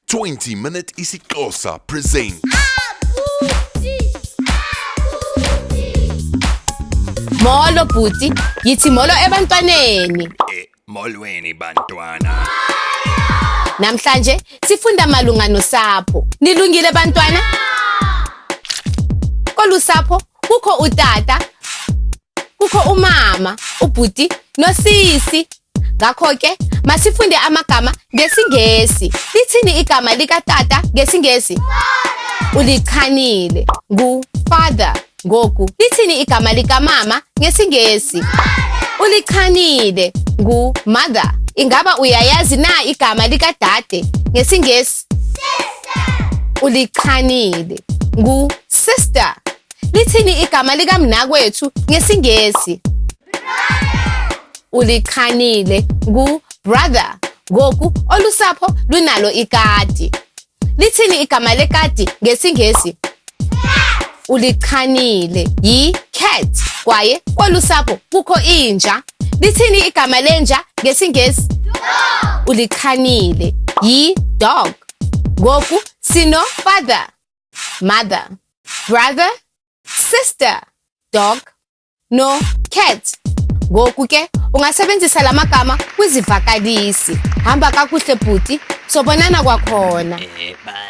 20-minute isiXhosa present. Molo bhuti, yithi molo ebantwaneni. Molweni bantwana. Namhlanje sifunda malunga nosapho. Nilungile bantwana? Kolusapho kukho utata, kukho umama, ubhuti nosisi. Ngakho ke masifunde amagama ngesiNgesi. Lithini igama likatata ngesiNgesi? Ulichanile, ngu-father. Ngoku lithini igama likamama ngesiNgesi? Ulichanile, ngu-mother. Ingaba uyayazi na igama likadade ngesiNgesi? Ulichanile, ngu-sister. Lithini igama likamnakwethu ngesiNgesi? Ulichanile, ngu-brother. Ngoku olusapho lunalo ikati. Lithini igama lekati ngesiNgesi? Ulichanile, yi-cat. Kwaye kolusapho kukho inja. Lithini igama lenja ngesiNgesi? Ulichanile, yi-dog. Ngoku sino father, mother, brother, sister, dog, no cat. Ngoku ke ungasebenzisa la magama kwizivakalisi. Hamba kakuhle bhuti, sobonana kwakhona. Bye.